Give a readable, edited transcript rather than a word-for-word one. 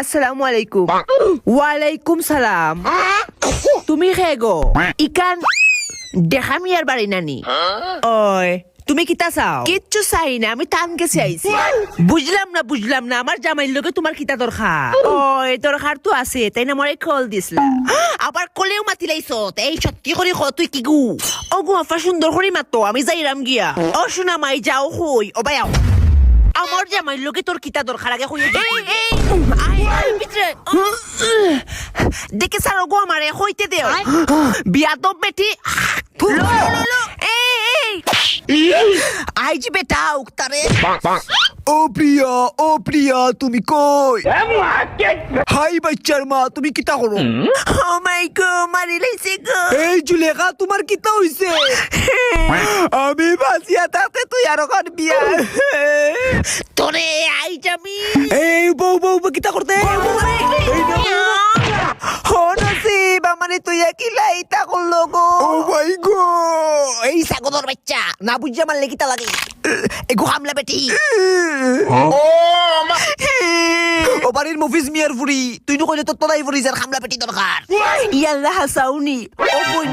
আসসালামু আলাইকুম। ওয়ালাইকুম সালাম। তুমি কে গো? ইকান দেখা মিয়ার বাড়ি নানি। ওই তুমি কিতা চাও? কিচ্ছু চাই না, আমি টান গেছে আইছি। বুঝলাম না আমার জামাইর লগে তোমার কিতা দরকার? ওই দরকার তো আছে, তাই না মরে কল দিছলা। আবার কলেও মাতি লাইছো, এই সত্যি করে ক তুই কি গু? ও গু আফা সুন্দর করে মাতো, আমি যাইরাম গিয়া। ও শোনা মাই যাও হই, ও বায়াও। আমার জামাইর লগে তোর কিতা দরকার আগে হইয়া দে। দেখে সারো গো আমারে হইতে দেও। বিয়াদব বেটি। আইজি বেটা উক্তারে। ও প্রিয়া তুমি কই? হাই বাচ্চার মা, তুমি কিতা করো? ও মাই গো, মারি লাইছে গো। এই জুলেখা, তোমার কিতা হইছে? আমি বাঁচিয়া থাকতে তুই আর ওখান বিয়া। তোরে আইজামি। এই বউ কিতা করতে? নসিব মানে তুই একলা ইতা করলো গো। ও মাই গো, এই সাগদর বাচ্চা না বুঝা মারলে কিতা লাগে? এগো হামলা বেটি। ও বাড়ির মফিজ মিয়ার ফুরি, তুই নকইলে তোর তোলাই ফুরি যার হামলা পেটি দরকার। ইয়াল্লাহ হাসাউনি ও বই